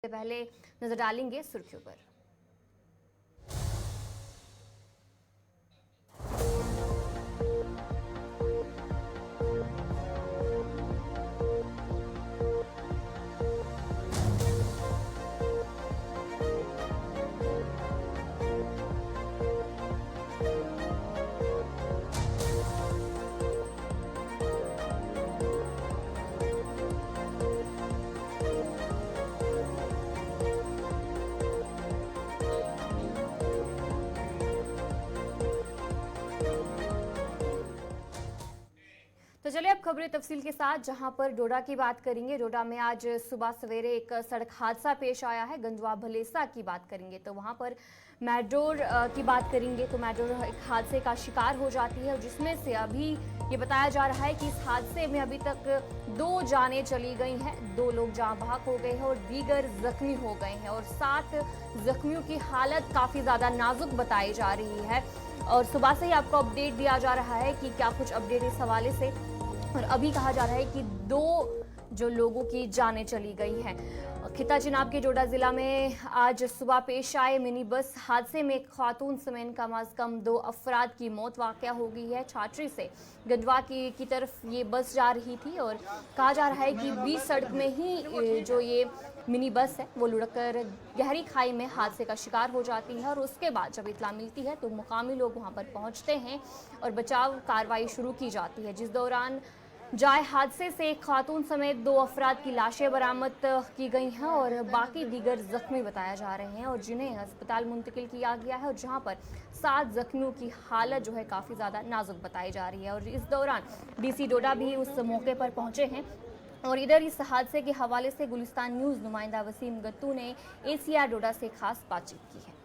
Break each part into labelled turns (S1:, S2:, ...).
S1: سے پہلے نظر ڈالیں گے سرخیوں پر۔ تو چلے اب خبریں تفصیل کے ساتھ، جہاں پر ڈوڈا کی بات کریں گے۔ ڈوڈا میں آج صبح سویرے ایک سڑک حادثہ پیش آیا ہے۔ گندوا بھلیسا کی بات کریں گے تو وہاں پر میٹڈور کی بات کریں گے تو میٹڈور ایک حادثے کا شکار ہو جاتی ہے، اور جس میں سے ابھی یہ بتایا جا رہا ہے کہ اس حادثے میں ابھی تک 2 جانیں چلی گئی ہیں، 2 لوگ جاں بحق ہو گئے ہیں اور دیگر زخمی ہو گئے ہیں، اور 7 زخمیوں کی حالت کافی زیادہ نازک بتائی جا رہی ہے۔ اور صبح سے ہی آپ کو اپڈیٹ دیا جا رہا ہے کہ کیا کچھ اپڈیٹ اس حوالے سے، اور ابھی کہا جا رہا ہے کہ 2 جو لوگوں کی جانیں چلی گئی ہیں۔ خطہ چناب کے ڈوڈا ضلع میں آج صبح پیش آئے منی بس حادثے میں ایک خاتون سمیت کم از کم 2 افراد کی موت واقع ہو گئی ہے۔ چھاٹری سے گندوا کی طرف یہ بس جا رہی تھی، اور کہا جا رہا ہے کہ بیچ سڑک میں ہی جو یہ منی بس ہے وہ لڑک کر گہری کھائی میں حادثے کا شکار ہو جاتی ہے، اور اس کے بعد جب اطلاع ملتی ہے تو مقامی لوگ وہاں پر پہنچتے ہیں اور بچاؤ کارروائی شروع کی جاتی ہے، جس دوران جائے حادثے سے ایک خاتون سمیت 2 افراد کی لاشیں برآمد کی گئی ہیں، اور باقی دیگر زخمی بتایا جا رہے ہیں، اور جنہیں ہسپتال منتقل کیا گیا ہے، اور جہاں پر 7 زخمیوں کی حالت جو ہے کافی زیادہ نازک بتائی جا رہی ہے۔ اور اس دوران ڈی سی ڈوڈا بھی اس موقع پر پہنچے ہیں، اور ادھر اس حادثے کے حوالے سے گلستان نیوز نمائندہ وسیم گتو نے ACR ڈوڈا سے خاص بات چیت کی ہے۔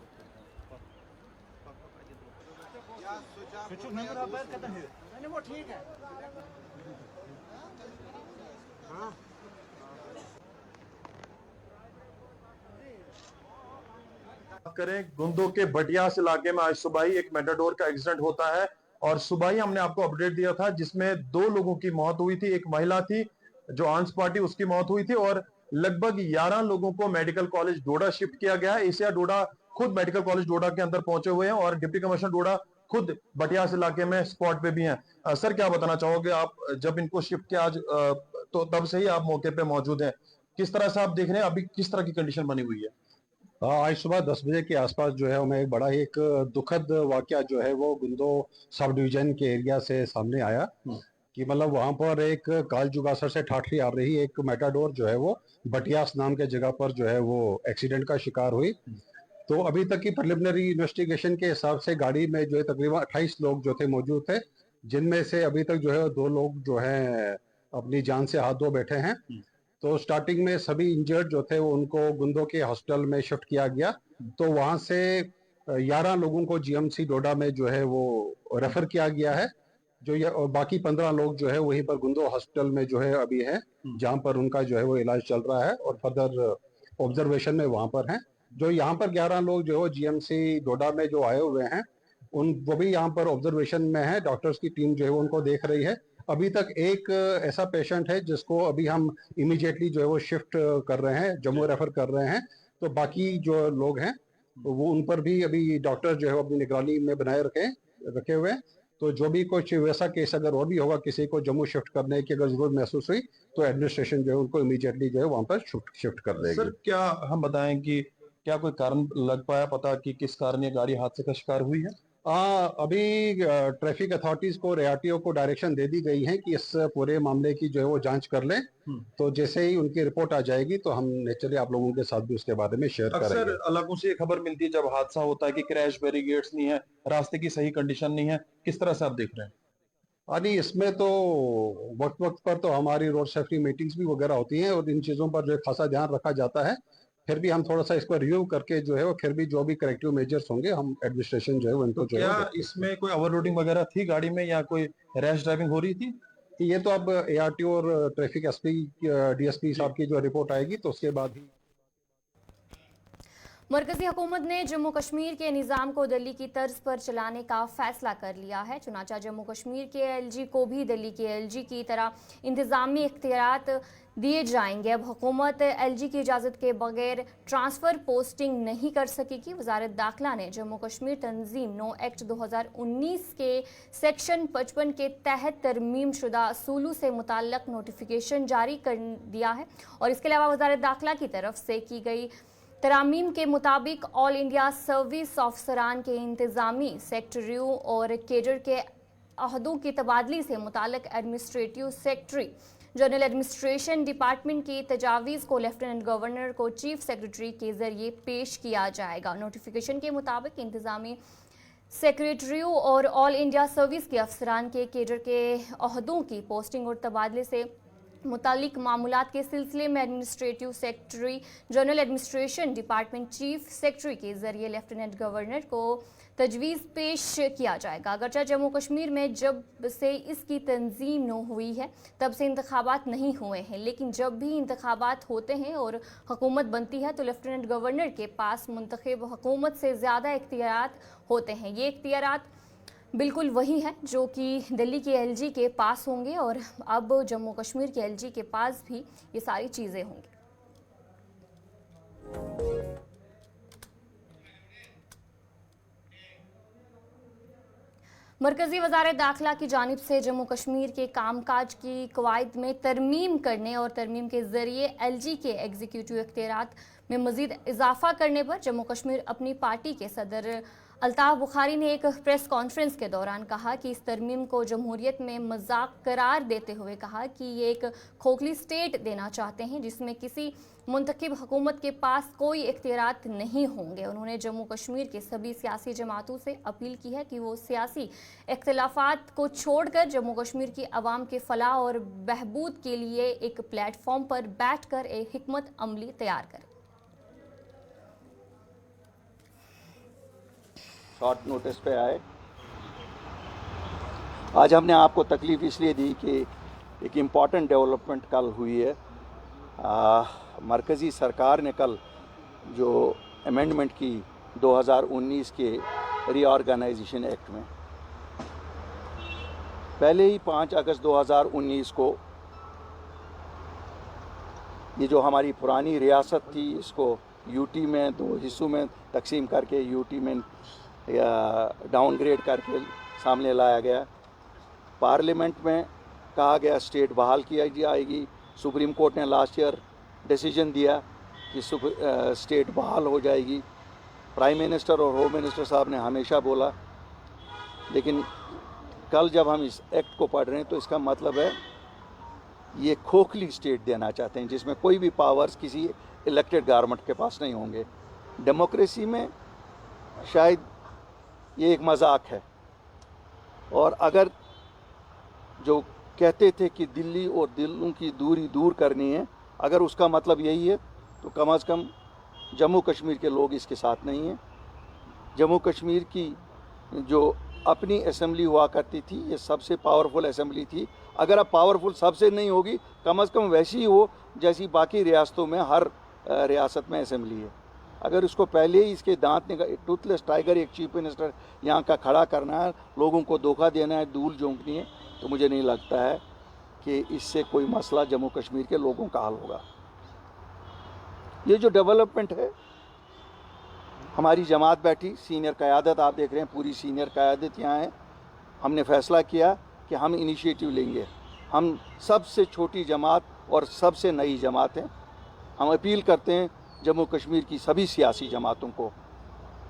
S2: کریں گندو کے بٹیاس علاقے میں آج صبح ہی ایک میٹاڈور کا ایکسیڈنٹ ہوتا ہے، اور صبح ہی ہم نے آپ کو اپڈیٹ دیا تھا جس میں 2 لوگوں کی موت ہوئی تھی۔ ایک مہیلا تھی جو آنس پارٹی، اس کی موت ہوئی تھی، اور لگ بھگ 11 لوگوں کو میڈیکل کالج ڈوڈا شفٹ کیا گیا ہے۔ ACR ڈوڈا خود میڈیکل کالج ڈوڈا کے اندر پہنچے ہوئے ہیں، اور ڈپٹی کمشنر ڈوڈا خود بٹیاس علاقے میں سپورٹ پہ بھی ہیں۔ سر کیا بتانا چاہو گے آپ، جب ان کو شفٹ کیا آج تو تب سے ہی آپ موقع پہ موجود ہیں، کس طرح سے آپ دیکھ رہے ہیں ابھی کس طرح کی کنڈیشن بنی ہوئی ہے؟
S3: آج صبح 10 بجے کے آس پاس جو ہے ہمیں ایک بڑا ایک دکھد واقعہ جو ہے وہ گندو سب ڈویژن کے ایریا سے سامنے آیا کہ مطلب وہاں پر ایک کال جگاسر سے ٹھاٹری آ رہی ایک میٹاڈور جو ہے وہ بٹیاس نام کے جگہ پر جو ہے وہ ایکسیڈنٹ کا شکار ہوئی۔ تو ابھی تک کی پریلیمنری انویسٹیگیشن کے حساب سے گاڑی میں جو ہے تقریباً 28 لوگ جو تھے موجود تھے، جن میں سے ابھی تک جو ہے 2 لوگ جو ہیں اپنی جان سے ہاتھ دھو بیٹھے ہیں۔ تو سٹارٹنگ میں سبھی انجرڈ جو تھے وہ ان کو گندو کے ہاسپٹل میں شفٹ کیا گیا، تو وہاں سے 11 لوگوں کو GMC ڈوڈا میں جو ہے وہ ریفر کیا گیا ہے، جو باقی 15 لوگ جو ہے وہیں پر گندو ہاسپٹل میں جو ہے ابھی ہیں، جہاں پر ان کا جو ہے وہ علاج چل رہا ہے اور فردر آبزرویشن میں وہاں پر ہیں۔ جو یہاں پر 11 لوگ جو ہے GMC ڈوڈا میں جو آئے ہوئے ہیں وہ بھی یہاں پر آبزرویشن میں ہے، ڈاکٹرز کی ٹیم جو ہے ان کو دیکھ رہی ہے۔ ابھی تک ایک ایسا پیشنٹ ہے جس کو ابھی ہم امیجیٹلی جو ہے وہ شفٹ کر رہے ہیں، جموں ریفر کر رہے ہیں، تو باقی جو لوگ ہیں وہ ان پر بھی ابھی ڈاکٹر جو ہے اپنی نگرانی میں بنائے رکھے ہوئے ہیں۔ تو جو بھی کچھ ویسا کیس اگر اور بھی ہوگا کسی کو جموں شفٹ کرنے کی اگر ضرورت محسوس ہوئی تو ایڈمنسٹریشن جو ہے ان کو امیجیٹلی جو ہے وہاں پر شفٹ کر دے گی۔
S2: سر کیا ہم بتائیں کہ کیا کوئی کارن لگ پایا پتا کہ کس کارن یہ گاڑی حادثے کا شکار ہوئی ہے؟
S3: ابھی ٹریفک اتھارٹیز کو ریاٹیوں کو ڈائریکشن دے دی گئی ہے کہ اس پورے معاملے کی جو ہے وہ جانچ کر لیں، تو جیسے ہی ان کی رپورٹ آ جائے گی تو ہم نیچرلی آپ لوگوں کے ساتھ بھی اس کے بارے میں شیئر کریں گے۔
S2: اکثر علاقوں سے یہ خبر ملتی ہے جب حادثہ ہوتا ہے کہ کریش بیریگیٹس نہیں ہے، راستے کی صحیح کنڈیشن نہیں ہے، کس طرح سے آپ دیکھ رہے ہیں؟
S3: اس میں تو وقت وقت پر تو ہماری روڈ سیفٹی میٹنگز بھی وغیرہ ہوتی ہیں اور ان چیزوں پر جو ہے خاصا دھیان رکھا جاتا ہے، پھر بھی ہم تھوڑا سا اس کو ریویو کر کے جو ہے وہ پھر بھی جو بھی کریکٹیو میجرز ہوں گے ہم ایڈمنسٹریشن جو ہے ان کو جو ہے
S2: کیا اس میں کوئی اوور لوڈنگ وغیرہ تھی گاڑی میں یا کوئی ریش ڈرائیونگ ہو رہی تھی؟
S3: یہ تو اب ARTO اور ٹریفک SP DSP صاحب کی جو رپورٹ آئے گی تو اس کے بعد ہی
S1: मरकजी हुकूमत ने जम्मू कश्मीर के निज़ाम को दिल्ली की तर्ज पर चलाने का फैसला कर लिया है। चुनांचा जम्मू कश्मीर के एलजी को भी दिल्ली के एलजी की तरह इंतज़ामी इख्तियारात दिए जाएंगे। अब हुकूमत एलजी की इजाज़त के बगैर ट्रांसफ़र पोस्टिंग नहीं कर सकेगी। वज़ारत दाखिला ने जम्मू कश्मीर तंजीम 9 एक्ट 2019 के सेक्शन 55 के तहत तरमीम शुदा असूलों से मुताल्लिक़ नोटिफिकेशन जारी कर दिया है और इसके अलावा वज़ारत दाखिला की तरफ से की गई तरामीम के मुताबिक ऑल इंडिया सर्विस अफसरान के इंतज़ामी सेक्रेटरियों और केडर के अहदों की तबादली से मुताल्लिक़ administrative secretary general administration department की तजावीज़ को लेफ्टिनेंट गवर्नर को चीफ सेक्रेटरी के ज़रिए पेश किया जाएगा। नोटिफिकेशन के मुताबिक इंतज़ामी सेक्रेटरियों और ऑल इंडिया सर्विस के अफसरान के केडर के अहदों की पोस्टिंग और तबादले से मुतालिक मामूलात के सिलसिले में administrative secretary general administration department chief secretary के जरिए लेफ्टिनेंट गवर्नर को तजवीज़ पेश किया जाएगा। अगरचे जम्मू कश्मीर में जब से इसकी तंजीम न हुई है तब से इंतखाबात नहीं हुए हैं, लेकिन जब भी इंतखाबात होते हैं और हुकूमत बनती है तो लेफ्टिनेंट गवर्नर के पास मुंतखब हुकूमत से ज़्यादा इख्तियारात होते हैं। ये इख्तियारात बिल्कुल वही है जो कि दिल्ली के एलजी के पास होंगे और अब जम्मू कश्मीर के एलजी के पास भी ये सारी चीज़ें होंगी। मरकजी वज़ारत दाखिला की जानिब से जम्मू कश्मीर के कामकाज की कवायद में तरमीम करने और तरमीम के ज़रिए एलजी के एग्जीक्यूटिव इख्तियारात में मज़ीद इजाफा करने पर जम्मू कश्मीर अपनी पार्टी के सदर अल्ताफ़ बुखारी ने एक प्रेस कॉन्फ्रेंस के दौरान कहा कि इस तरमीम को जमहूरियत में मजाक करार देते हुए कहा कि ये एक खोखली स्टेट देना चाहते हैं जिसमें किसी मुंतखब हुकूमत के पास कोई इख्तियारात नहीं होंगे। उन्होंने जम्मू कश्मीर के सभी सियासी जमातों से अपील की है कि वो सियासी इख्तिलाफात को छोड़कर जम्मू कश्मीर की आवाम के फलाह और बहबूद के लिए एक प्लेटफॉर्म पर बैठ कर एक हिकमत अमली तैयार करें।
S4: शॉर्ट नोटिस पे आए। आज हमने आपको तकलीफ इसलिए दी कि एक इम्पॉर्टेंट डेवलपमेंट कल हुई है। मरकज़ी सरकार ने कल जो अमेंडमेंट की 2019 के रीऑर्गेनाइजेशन एक्ट में, पहले ही 5 अगस्त 2019 को ये जो हमारी पुरानी रियासत थी इसको यूटी में 2 हिस्सों में तकसीम करके यूटी में डाउनग्रेड करके सामने लाया गया। पार्लियामेंट में कहा गया स्टेट बहाल किया जाएगी। सुप्रीम कोर्ट ने लास्ट ईयर डिसीजन दिया कि स्टेट बहाल हो जाएगी। प्राइम मिनिस्टर और होम मिनिस्टर साहब ने हमेशा बोला, लेकिन कल जब हम इस एक्ट को पढ़ रहे हैं तो इसका मतलब है ये खोखली स्टेट देना चाहते हैं जिसमें कोई भी पावर्स किसी इलेक्टेड गवर्नमेंट के पास नहीं होंगे। डेमोक्रेसी में शायद ये एक मजाक है, और अगर जो कहते थे कि दिल्ली और दिलों की दूरी दूर करनी है, अगर उसका मतलब यही है तो कम से कम जम्मू कश्मीर के लोग इसके साथ नहीं हैं। जम्मू कश्मीर की जो अपनी असेंबली हुआ करती थी ये सबसे पावरफुल असेंबली थी। अगर अब पावरफुल सबसे नहीं होगी, कम से कम वैसी ही हो जैसी बाकी रियासतों में हर रियासत में असेंबली है। अगर उसको पहले ही इसके दांत निकाल, टूथलेस टाइगर एक चीफ मिनिस्टर यहाँ का खड़ा करना है, लोगों को धोखा देना है, धूल झोंकनी है, तो मुझे नहीं लगता है कि इससे कोई मसला जम्मू कश्मीर के लोगों का हल होगा। ये जो डेवलपमेंट है, हमारी जमात बैठी, सीनियर क़यादत आप देख रहे हैं, पूरी सीनियर क़यादत यहाँ है। हमने फ़ैसला किया कि हम इनिशिएटिव लेंगे। हम सबसे छोटी जमात और सबसे नई जमात हैं। हम अपील करते हैं जम्मू कश्मीर की सभी सियासी जमातों को,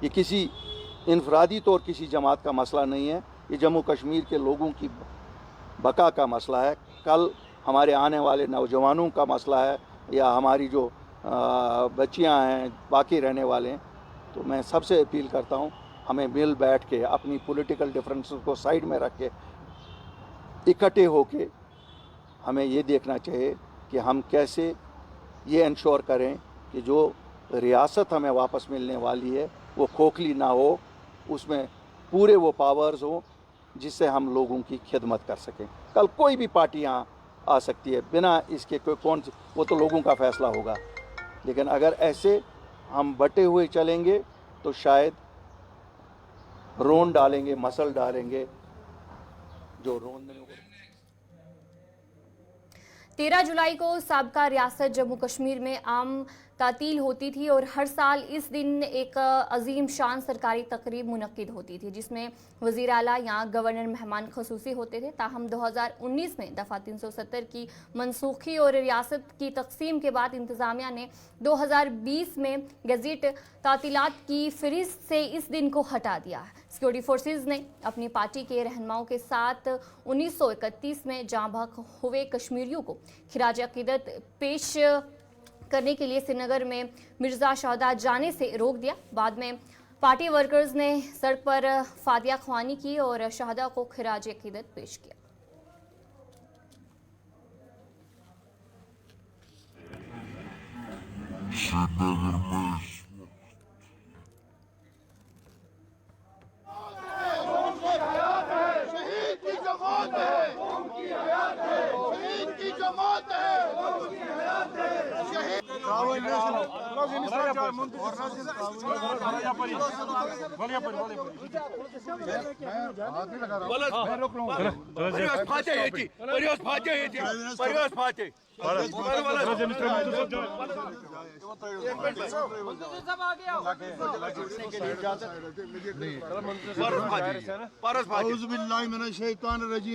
S4: ये किसी इनफरादी तौर किसी जमात का मसला नहीं है, ये जम्मू कश्मीर के लोगों की बका का मसला है। कल हमारे आने वाले नौजवानों का मसला है, या हमारी जो बच्चियां हैं, बाकी रहने वाले हैं। तो मैं सबसे अपील करता हूं, हमें मिल बैठ के अपनी पॉलिटिकल डिफरेंसेस को साइड में रख के इकट्ठे होके हमें ये देखना चाहिए कि हम कैसे ये इंश्योर करें कि जो रियासत हमें वापस मिलने वाली है वो खोखली ना हो, उसमें पूरे वो पावर्स हों जिससे हम लोगों की खिदमत कर सकें। कल कोई भी पार्टी यहाँ आ सकती है बिना इसके, कोई कौन, वो तो लोगों का फैसला होगा। लेकिन अगर ऐसे हम बटे हुए चलेंगे तो शायद रोन डालेंगे, मसल डालेंगे, जो रोन
S1: 13 जुलाई को साबका रियासत जम्मू कश्मीर में आम तातील होती थी और हर साल इस दिन एक अजीम शान सरकारी तकरीब मुनक्किद होती थी जिसमें वज़ीर आला या गवर्नर मेहमान खसूसी होते थे। ताहम 2019 में दफ़ा 370 की मनसूखी और रियासत की तकसीम के बाद इंतज़ामिया ने 2020 में गज़ेट तातीलात की फ़हरिस्त से इस दिन को हटा दिया है। सिक्योरिटी फोर्सेस ने अपनी पार्टी के रहनुमाओं के साथ 1931 में जाँ बहक हुए कश्मीरियों को खिराज अकीदत पेश करने के लिए श्रीनगर में मिर्ज़ा शहदा जाने से रोक दिया। बाद में पार्टी वर्कर्स ने सड़क पर फातिया ख्वानी की और शहदा को खिराज अकीदत पेश किया।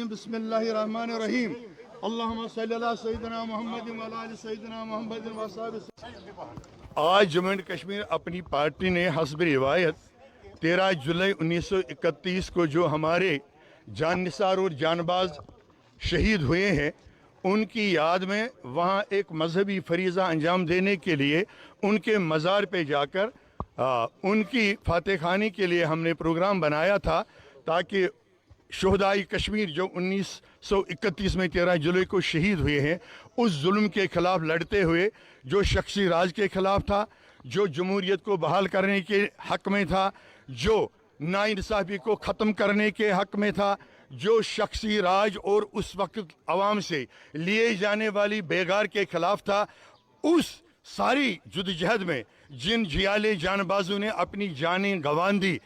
S5: बिस्मिल्लाहिर्रहमानिर्रहीम अल्लाहुम्मा सल्ली अला सय्यिदिना मुहम्मद व अला आलि सय्यिदिना मुहम्मद व असहाबि। आज जम्मू एंड कश्मीर अपनी पार्टी ने हस्ब रिवायत 13 जुलाई 1931 को जो हमारे जान निसार और जानबाज शहीद हुए हैं उनकी याद में वहाँ एक मजहबी फरीज़ा अंजाम देने के लिए उनके मज़ार पे जाकर उनकी फातह खानी के लिए हमने प्रोग्राम बनाया था ताकि शोहदाई कश्मीर जो 1931 में 13 जुलाई को शहीद हुए हैं उस जुल्म के ख़िलाफ़ लड़ते हुए जो शख्सी राज के ख़िलाफ़ था, जो जमहूरियत को बहाल करने के हक़ में था, जो नाइंसाफ़ी को ख़त्म करने के हक़ में था, जो शख्सी राज और उस वक्त आवाम से लिए जाने वाली बेगार के ख़िलाफ़ था, उस सारी जद्दोजहद में जिन जियाले जानबाजों ने अपनी जानें गंवार दी,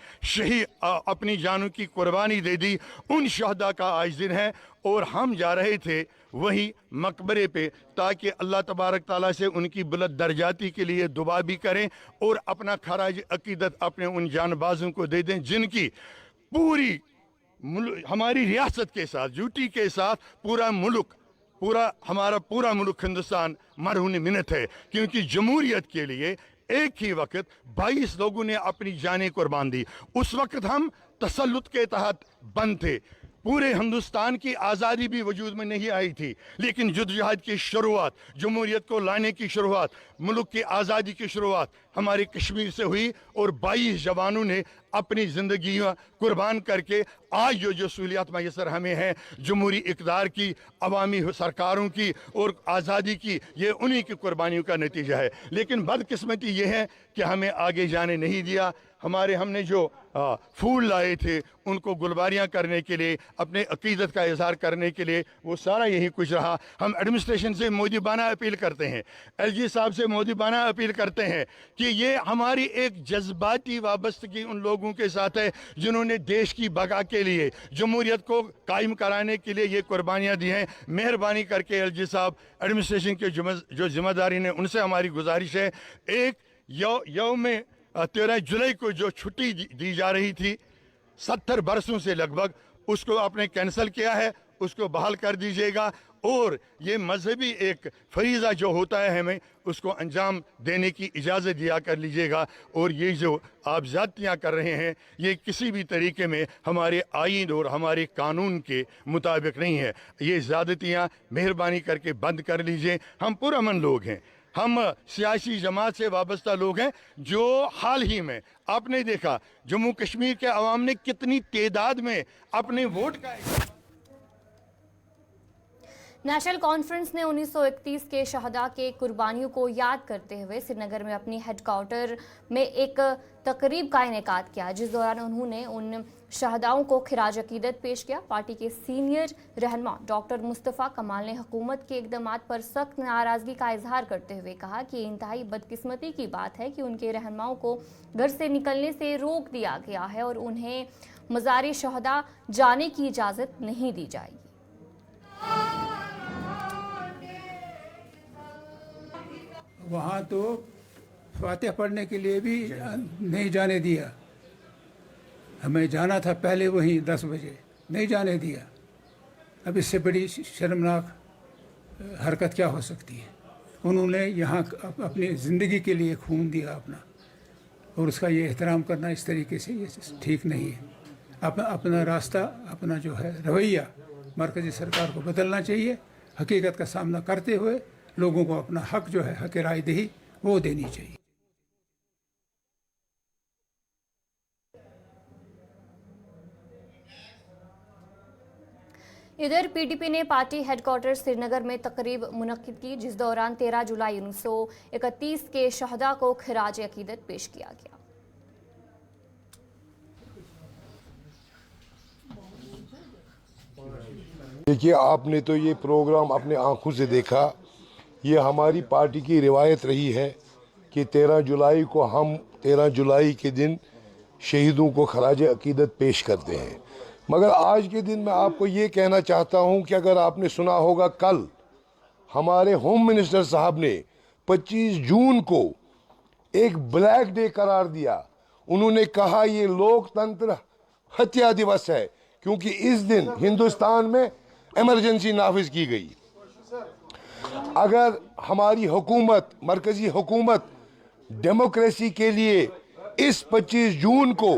S5: अपनी जानों की कुर्बानी दे दी, उन शहदा का आज दिन है और हम जा रहे थे वही मकबरे पे ताकि अल्लाह तबारक ताला से उनकी बुलंद दर्जाती के लिए दुआ भी करें और अपना खराज अकीदत अपने उन जानबाजों को दे दें जिनकी पूरी हमारी रियासत के साथ, यूटी के साथ हमारा पूरा मुल्क हिंदुस्तान मरहून मिन्नत है, क्योंकि जमहूरियत के लिए एक ही वक्त 22 लोगों ने अपनी जानें कुर्बान दी। उस वक्त हम तसल्लुत के तहत बंद थे, पूरे हिंदुस्तान की आज़ादी भी वजूद में नहीं आई थी, लेकिन जद्दोजहद की शुरुआत, जमहूरियत को लाने की शुरुआत, मुल्क की आज़ादी की शुरुआत हमारे कश्मीर से हुई और 22 जवानों ने अपनी ज़िंदगी कुर्बान करके आज जो सहूलियात मैसर हमें हैं, जमहूरी इक़्तिदार की, अवामी सरकारों की और आज़ादी की, ये उन्हीं की कुर्बानियों का नतीजा है। लेकिन बदकिस्मती ये है कि हमें आगे जाने नहीं दिया। हमने जो फूल लाए थे उनको गुलबारियाँ करने के लिए, अपने अकीदत का इजहार करने के लिए, वो सारा यही कुछ रहा। हम एडमिनिस्ट्रेशन से मोदीबाना अपील करते हैं, एलजी साहब से मोदीबाना अपील करते हैं कि ये हमारी एक जज्बाती वाबस्तगी उन लोगों के साथ है जिन्होंने देश की बका के लिए, जमहूरियत को कायम कराने के लिए ये कुर्बानियाँ दी हैं। मेहरबानी करके एलजी साहब, एडमिनिस्ट्रेशन के जो जिम्मेदारी ने, उनसे हमारी गुजारिश है, एक यौम 13 जुलाई को जो छुट्टी दी जा रही थी 70 बरसों से लगभग, उसको आपने कैंसिल किया है, उसको बहाल कर दीजिएगा और ये मजहबी एक फरीज़ा जो होता है हमें उसको अंजाम देने की इजाज़त दिया कर लीजिएगा। और ये जो आप ज़्यादतियाँ कर रहे हैं ये किसी भी तरीके में हमारे आईन और हमारे कानून के मुताबिक नहीं है। ये ज़्यादतियाँ मेहरबानी करके बंद कर लीजिए। हम पुरअमन लोग हैं, हम सियासी जमात से वाबस्ता लोग हैं। जो हाल ही में आपने देखा जम्मू कश्मीर के अवाम ने कितनी तादाद में अपने वोट का
S1: नेशनल कॉन्फ्रेंस ने 1931 के शहदा के कुर्बानियों को याद करते हुए श्रीनगर में अपनी हेडक्वार्टर में एक तकरीब का इनेकाद किया, जिस दौरान उन्होंने उन शहदाओं को खिराज अकीदत पेश किया। पार्टी के सीनियर रहनुमा डॉक्टर मुस्तफ़ा कमाल ने हुकूमत के इक़दामात पर सख्त नाराज़गी का इजहार करते हुए कहा कि इंतहाई बदकिस्मती की बात है कि उनके रहनुमाओं को घर से निकलने से रोक दिया गया है और उन्हें मज़ार शहदा जाने की इजाज़त नहीं दी जाएगी।
S6: वहाँ तो फातिहा पढ़ने के लिए भी नहीं जाने दिया। हमें जाना था पहले वहीं 10 बजे, नहीं जाने दिया। अब इससे बड़ी शर्मनाक हरकत क्या हो सकती है। उन्होंने यहाँ अपनी ज़िंदगी के लिए खून दिया अपना, और उसका ये एहतराम करना इस तरीके से ये ठीक नहीं है। अपना रास्ता, अपना जो है रवैया मरकज़ी सरकार को बदलना चाहिए। हकीकत का सामना करते हुए लोगों को अपना हक जो है, हक राय दही, वो देनी चाहिए।
S1: इधर पीडीपी ने पार्टी हेडक्वार्टर श्रीनगर में तकरीब मुनक्किद की, जिस दौरान 13 जुलाई 1931 के शहदा को खिराज अकीदत पेश किया गया।
S7: देखिए, आपने तो ये प्रोग्राम अपने आंखों से देखा। ये हमारी पार्टी की रिवायत रही है कि 13 जुलाई को हम 13 जुलाई के दिन शहीदों को खराज अकीदत पेश करते हैं। मगर आज के दिन मैं आपको ये कहना चाहता हूँ कि अगर आपने सुना होगा, कल हमारे होम मिनिस्टर साहब ने 25 जून को एक ब्लैक डे करार दिया। उन्होंने कहा ये लोकतंत्र हत्या दिवस है, क्योंकि इस दिन हिंदुस्तान में इमरजेंसी नाफिज की गई। अगर हमारी हुकूमत, मरकजी हुकूमत डेमोक्रेसी के लिए इस 25 जून को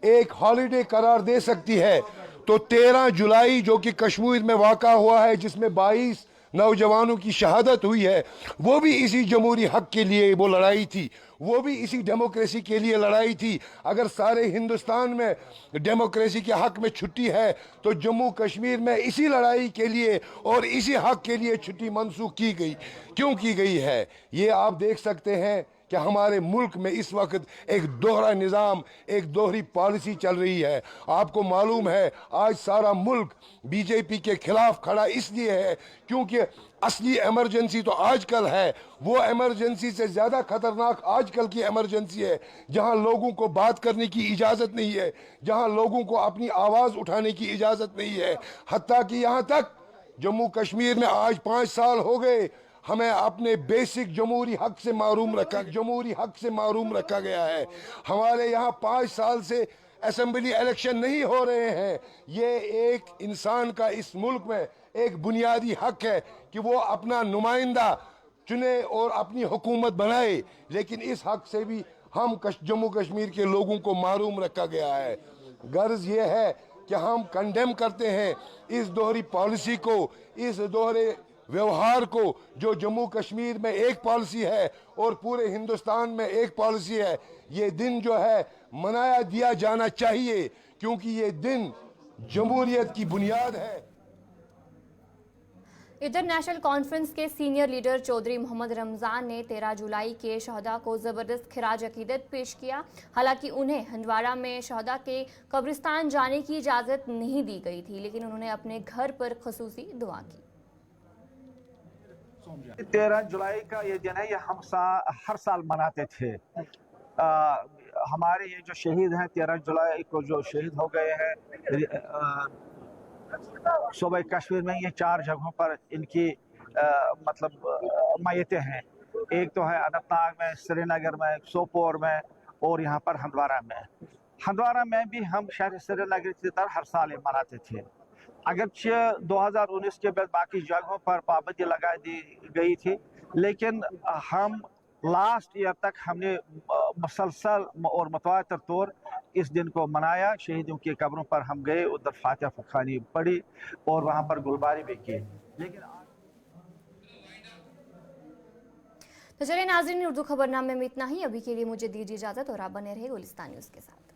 S7: एक हॉलिडे करार दे सकती है, तो 13 जुलाई जो कि कश्मीर में वाक़ा हुआ है, जिसमें 22 नौजवानों की शहादत हुई है, वो भी इसी जमहूरी हक के लिए वो लड़ाई थी, वो भी इसी डेमोक्रेसी के लिए लड़ाई थी। अगर सारे हिंदुस्तान में डेमोक्रेसी के हक में छुट्टी है, तो जम्मू कश्मीर में इसी लड़ाई के लिए और इसी हक के लिए छुट्टी मनसूख की गई। क्यों की गई है, ये आप देख सकते हैं कि हमारे मुल्क में इस वक्त एक दोहरा निज़ाम, एक दोहरी पॉलिसी चल रही है। आपको मालूम है, आज सारा मुल्क बीजेपी के खिलाफ खड़ा इसलिए है क्योंकि असली इमरजेंसी तो आजकल है, वो इमरजेंसी से ज़्यादा खतरनाक आजकल की इमरजेंसी है, जहां लोगों को बात करने की इजाज़त नहीं है, जहां लोगों को अपनी आवाज़ उठाने की इजाज़त नहीं है। हत्ता कि यहाँ तक जम्मू कश्मीर में आज 5 साल हो गए हमें अपने बेसिक जमहूरी हक से मारूम रखा गया है। हमारे यहाँ 5 साल से असेंबली इलेक्शन नहीं हो रहे हैं। ये एक इंसान का इस मुल्क में एक बुनियादी हक है कि वो अपना नुमाइंदा चुने और अपनी हुकूमत बनाए, लेकिन इस हक से भी हम जम्मू कश्मीर के लोगों को मारूम रखा गया है। गर्ज ये है कि हम कंडेम करते हैं इस दोहरी पॉलिसी को, इस दोहरे व्यवहार को, जो जम्मू कश्मीर में एक पॉलिसी है और पूरे हिंदुस्तान में एक पॉलिसी है। ये दिन जो है मनाया दिया जाना चाहिए, क्योंकि ये दिन जमहूरियत की बुनियाद है।
S1: इधर नेशनल कॉन्फ्रेंस के सीनियर लीडर चौधरी मोहम्मद रमज़ान ने 13 जुलाई के शहदा को ज़बरदस्त खिराज अकीदत पेश किया। हालांकि उन्हें हंदवाड़ा में शहदा के कब्रिस्तान जाने की इजाज़त नहीं दी गई थी, लेकिन उन्होंने अपने घर पर ख़ुसूसी दुआ की।
S8: 13 जुलाई का ये दिन है, ये हम हर साल मनाते थे। हमारे ये जो शहीद हैं 13 जुलाई को जो शहीद हो गए हैं सूबा कश्मीर में, ये 4 जगहों पर इनकी मैयतें हैं। एक तो है अनंतनाग में, श्रीनगर में, सोपोर में और यहाँ पर हंदवाड़ा में। हंदवाड़ा में भी हम शहर श्रीनगर की तरह हर साल मनाते थे। अगरचे 2019 के बाद बाकी जगहों पर पाबंदी लगा दी गई थी, लेकिन हम लास्ट ईयर तक हमने मुसलसल और मुतवातिर तौर इस दिन को मनाया। शहीदों की कब्रों पर हम गए, उधर फातिहा फखानी पढ़ी और वहाँ पर गुलबारी भी की। लेकिन
S1: तो चलिए नाज़रीन, उर्दू खबरनामे में इतना ही। अभी के लिए मुझे दीजिए इजाज़त और आप बने रहे गुलिस्तान न्यूज़ के साथ।